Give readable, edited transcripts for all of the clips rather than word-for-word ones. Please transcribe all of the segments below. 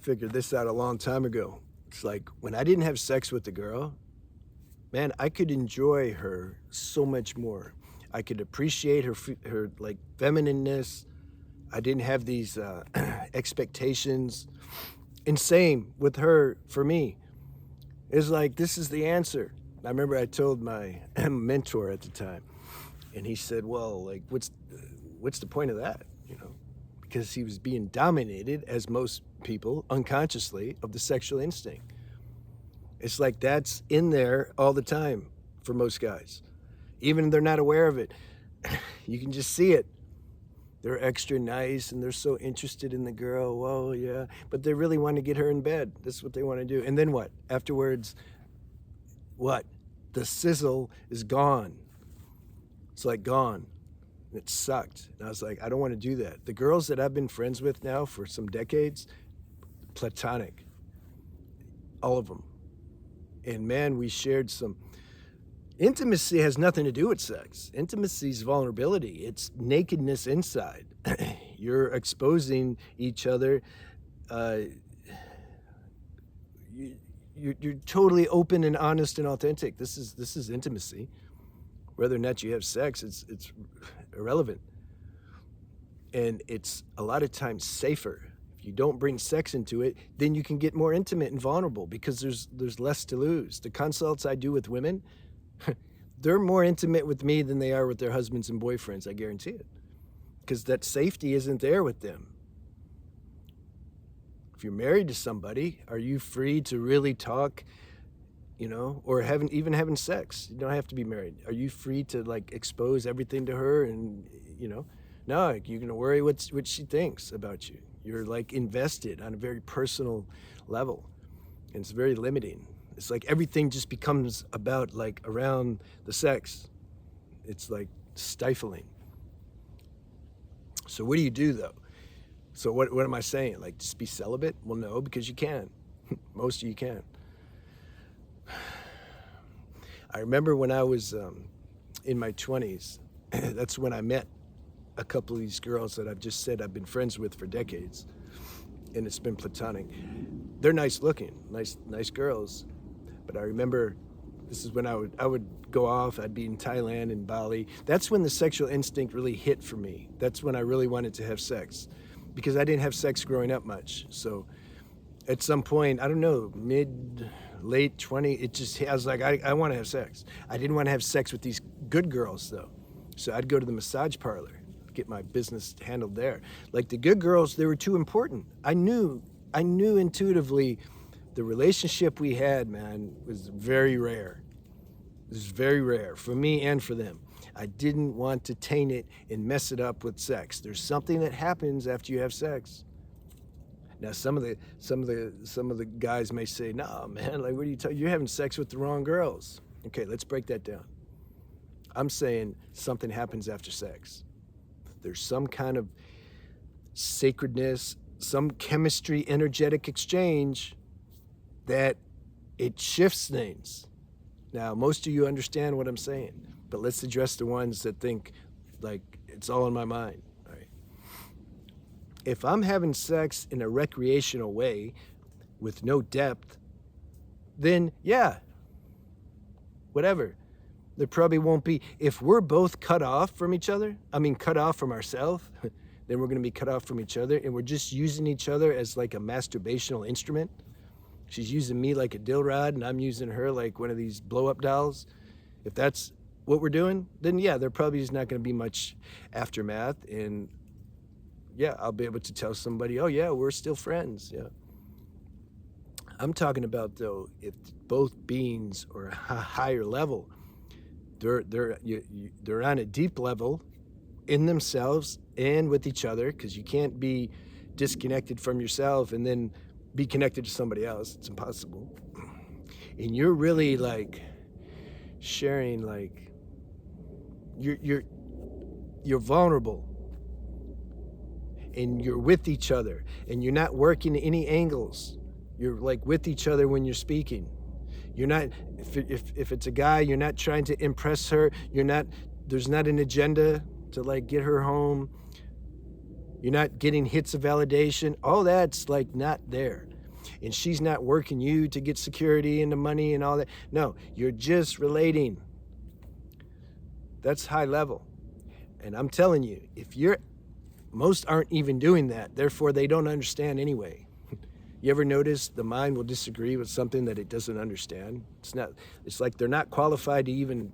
Figured this out a long time ago. It's like when I didn't have sex with the girl, man, I could enjoy her so much more. I could appreciate her like feminineness. I didn't have these expectations. And same with her for me. It's like this is the answer. I remember I told my mentor at the time, and he said, "Well, like what's the point of that?" You know, because he was being dominated, as most people unconsciously, of the sexual instinct. It's like that's in there all the time for most guys. Even if they're not aware of it, you can just see it. They're extra nice and they're so interested in the girl. Well, yeah, but they really want to get her in bed. That's what they want to do. And then what? Afterwards, what? The sizzle is gone. It's like gone. It sucked. And I was like, I don't want to do that. The girls that I've been friends with now for some decades, Platonic, all of them. And man, we shared some. Intimacy has nothing to do with sex. Intimacy is vulnerability. It's nakedness inside. You're exposing each other. You're totally open and honest and authentic. This is intimacy. Whether or not you have sex, it's irrelevant. And it's a lot of times safer. If you don't bring sex into it, then you can get more intimate and vulnerable because there's less to lose. The consults I do with women, they're more intimate with me than they are with their husbands and boyfriends, I guarantee it. Because that safety isn't there with them. If you're married to somebody, are you free to really talk, or even having sex? You don't have to be married. Are you free to like expose everything to her and, No, you're going to worry what she thinks about you. You're like invested on a very personal level. And it's very limiting. It's like everything just becomes about like around the sex. It's like stifling. So what do you do though? So what am I saying? Like just be celibate? Well, no, because you can. Most of you can. I remember when I was in my 20s, that's when I met a couple of these girls that I've just said I've been friends with for decades. And it's been platonic. They're nice looking, nice girls. But I remember this is when I would go off. I'd be in Thailand and Bali. That's when the sexual instinct really hit for me. That's when I really wanted to have sex, because I didn't have sex growing up much. So at some point, I don't know, late 20, I was like, I want to have sex. I didn't want to have sex with these good girls though. So I'd go to the massage parlor, get my business handled there. Like the good girls, they were too important. I knew intuitively the relationship we had, man, was very rare. It was very rare for me and for them. I didn't want to taint it and mess it up with sex. There's something that happens after you have sex. Now, some of the guys may say, "No, man, like what are you talking? You're having sex with the wrong girls." Okay, let's break that down. I'm saying something happens after sex. There's some kind of sacredness, some chemistry, energetic exchange that it shifts things. Now, most of you understand what I'm saying, but let's address the ones that think like it's all in my mind. All right. If I'm having sex in a recreational way with no depth, then yeah, whatever. There probably won't be. If we're both cut off from each other, cut off from ourselves, then we're going to be cut off from each other, and we're just using each other as like a masturbational instrument. She's using me like a dill rod, and I'm using her like one of these blow-up dolls. If that's what we're doing, then yeah, there probably is not going to be much aftermath, and yeah, I'll be able to tell somebody, oh yeah, we're still friends. Yeah. I'm talking about though, if both beings are a higher level, they're on a deep level in themselves and with each other, because you can't be disconnected from yourself and then be connected to somebody else. It's impossible. And you're really like sharing, like you're vulnerable, and you're with each other, and you're not working any angles. You're like with each other when you're speaking. You're not, if it's a guy, you're not trying to impress her. There's not an agenda to like get her home. You're not getting hits of validation. All that's like not there. and she's not working you to get security and the money and all that. No, you're just relating. That's high level. And I'm telling you, most aren't even doing that, therefore they don't understand anyway. You ever notice the mind will disagree with something that it doesn't understand? It's like they're not qualified to even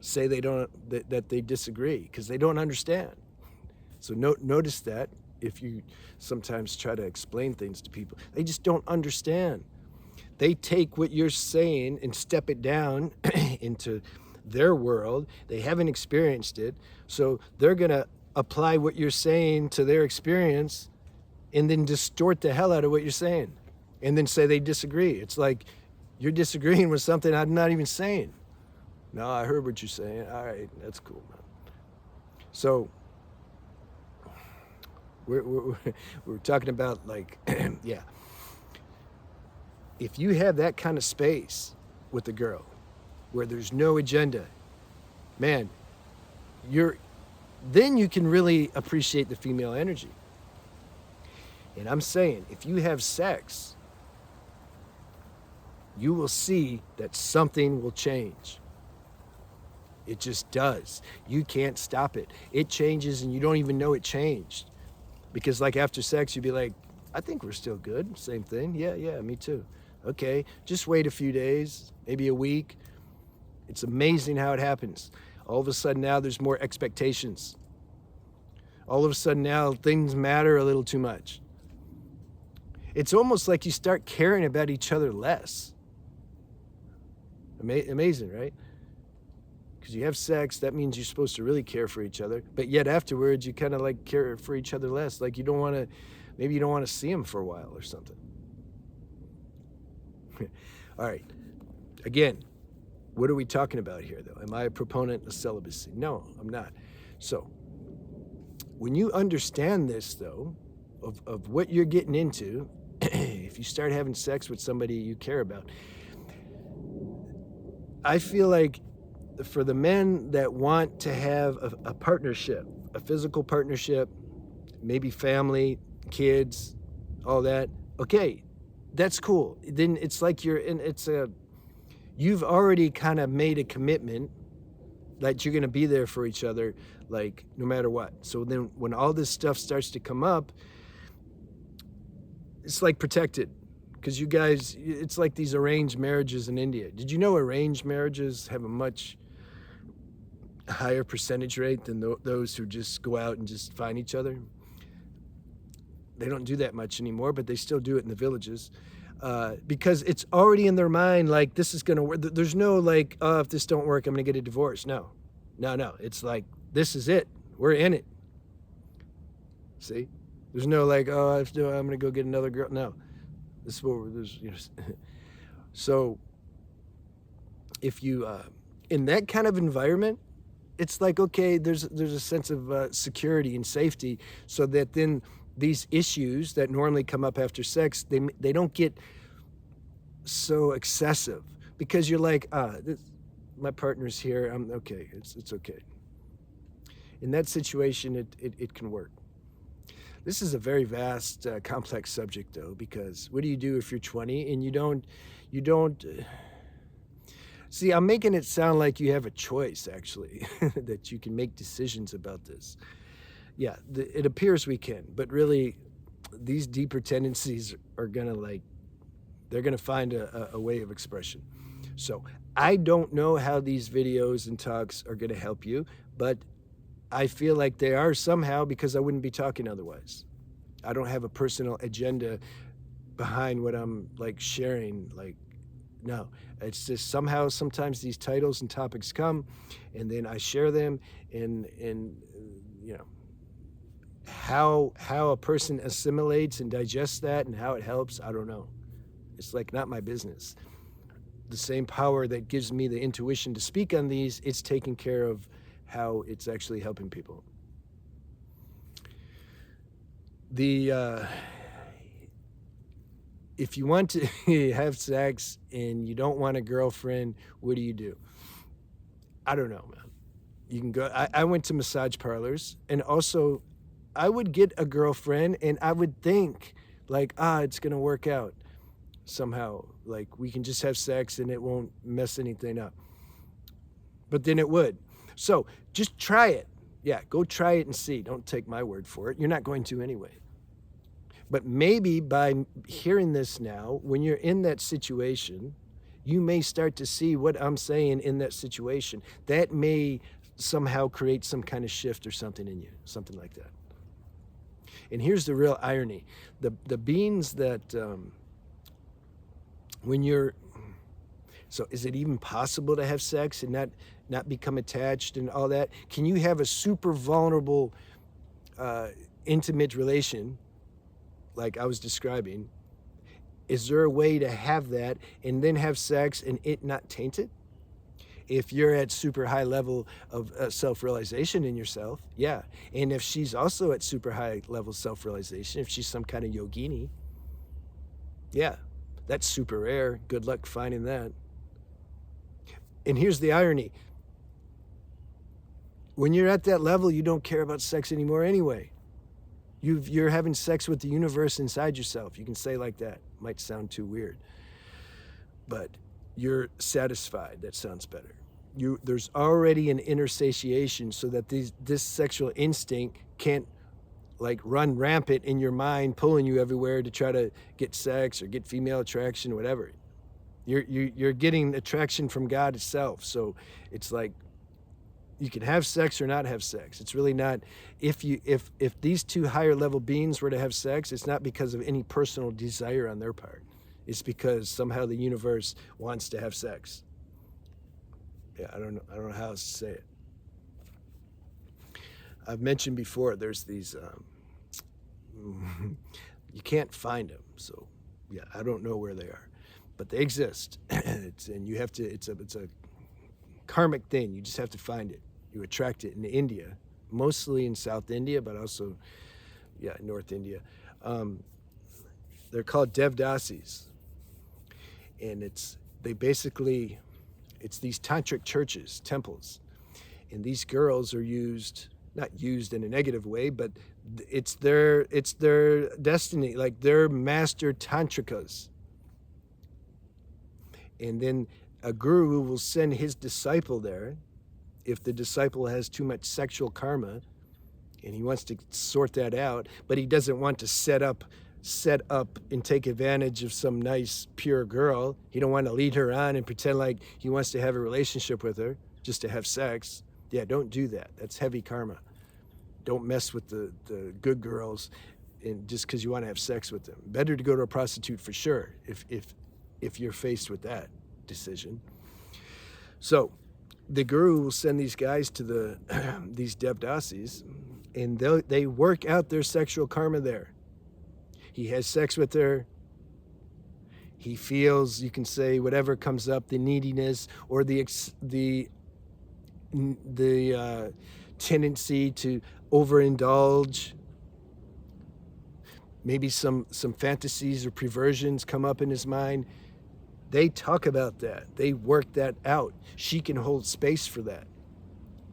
say that they disagree because they don't understand. So notice that if you sometimes try to explain things to people, they just don't understand. They take what you're saying and step it down into their world. They haven't experienced it, so they're gonna apply what you're saying to their experience and then distort the hell out of what you're saying and then say they disagree. It's like you're disagreeing with something I'm not even saying. No, I heard what you're saying. All right, that's cool, man. So we're talking about, like, yeah. If you have that kind of space with the girl where there's no agenda, man, then you can really appreciate the female energy. And I'm saying, if you have sex, you will see that something will change. It just does. You can't stop it. It changes and you don't even know it changed. Because like after sex, you'd be like, I think we're still good. Same thing. Yeah, me too. Okay, just wait a few days, maybe a week. It's amazing how it happens. All of a sudden now there's more expectations. All of a sudden now things matter a little too much. It's almost like you start caring about each other less. Amazing, right? Because you have sex, that means you're supposed to really care for each other. But yet afterwards, you kind of like care for each other less. Like maybe you don't want to see them for a while or something. All right. Again, what are we talking about here, though? Am I a proponent of celibacy? No, I'm not. So when you understand this, though, of what you're getting into, if you start having sex with somebody you care about, I feel like for the men that want to have a partnership, a physical partnership, maybe family, kids, all that, okay, that's cool. Then it's like you've already kind of made a commitment that you're going to be there for each other, like no matter what. So then when all this stuff starts to come up, it's like protected. Because you guys, it's like these arranged marriages in India. Did you know arranged marriages have a much higher percentage rate than those who just go out and just find each other? They don't do that much anymore, but they still do it in the villages. Because it's already in their mind, like, this is going to work. There's no like, oh, if this don't work, I'm going to get a divorce. No. It's like, this is it. We're in it. See? There's no like, oh, I'm going to go get another girl. No. This is what So if you, in that kind of environment, it's like, okay, there's a sense of security and safety, so that then these issues that normally come up after sex, they don't get so excessive, because you're like, my partner's here, I'm okay, it's okay. In that situation, it can work. This is a very vast, complex subject, though, because what do you do if you're 20 and you don't see, I'm making it sound like you have a choice, actually, that you can make decisions about this. Yeah, it appears we can, but really, these deeper tendencies are they're gonna find a way of expression. So I don't know how these videos and talks are gonna help you, but I feel like they are somehow, because I wouldn't be talking otherwise. I don't have a personal agenda behind what I'm like sharing. Like, no, it's just somehow sometimes these titles and topics come, and then I share them, and you know, how a person assimilates and digests that and how it helps, I don't know. It's like not my business. The same power that gives me the intuition to speak on these, it's taking care of how it's actually helping people. If you want to have sex and you don't want a girlfriend, what do you do? I don't know, man. You can go, I went to massage parlors, and also I would get a girlfriend and I would think like, it's gonna work out. somehow. Like we can just have sex and it won't mess anything up. But then it would. So just try it. Yeah, go try it and see. Don't take my word for it. You're not going to anyway. But maybe by hearing this now, when you're in that situation, you may start to see what I'm saying in that situation. That may somehow create some kind of shift or something in you, something like that. And here's the real irony. The beings that, when you're, so is it even possible to have sex and not become attached and all that? Can you have a super vulnerable, intimate relation like I was describing? Is there a way to have that and then have sex and it not taint it? If you're at super high level of self-realization in yourself, yeah. And if she's also at super high level self-realization, if she's some kind of yogini, yeah, that's super rare. Good luck finding that. And here's the irony. When you're at that level, you don't care about sex anymore anyway. You're having sex with the universe inside yourself. You can say like that. Might sound too weird. But you're satisfied. That sounds better. There's already an inner satiation so that this sexual instinct can't like run rampant in your mind, pulling you everywhere to try to get sex or get female attraction or whatever. You're getting attraction from God itself. So it's like you can have sex or not have sex. It's really not, if these two higher level beings were to have sex, it's not because of any personal desire on their part. It's because somehow the universe wants to have sex. Yeah, I don't know how else to say it. I've mentioned before, there's these, you can't find them. So yeah, I don't know where they are, but they exist. And you have to, it's a karmic thing. You just have to find it. You attract it in India, mostly in South India, but also, yeah, North India. They're called Devdasis. And it's these tantric churches, temples. And these girls are not used in a negative way, but it's their destiny, like they're master tantrikas. And then a guru will send his disciple there if the disciple has too much sexual karma and he wants to sort that out, but he doesn't want to set up and take advantage of some nice, pure girl. He don't want to lead her on and pretend like he wants to have a relationship with her just to have sex. Yeah, don't do that. That's heavy karma. Don't mess with the good girls and just because you want to have sex with them. Better to go to a prostitute for sure if you're faced with that decision. So the guru will send these guys to these Devdasis, and they work out their sexual karma there. He has sex with her. He feels, you can say, whatever comes up, the neediness or the tendency to overindulge. Maybe some fantasies or perversions come up in his mind. They talk about that. They work that out. She can hold space for that.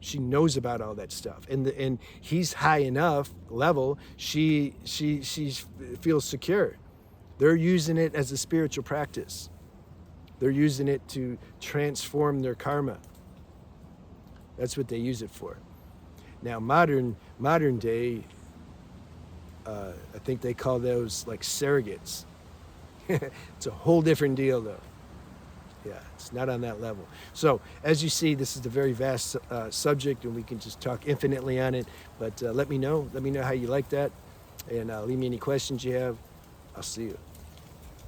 She knows about all that stuff, and he's high enough level. She feels secure. They're using it as a spiritual practice. They're using it to transform their karma. That's what they use it for. Now, modern day, I think they call those like surrogates. It's a whole different deal, though. Yeah, it's not on that level. So, as you see, this is a very vast subject, and we can just talk infinitely on it. But let me know how you like that, and leave me any questions you have. I'll see you.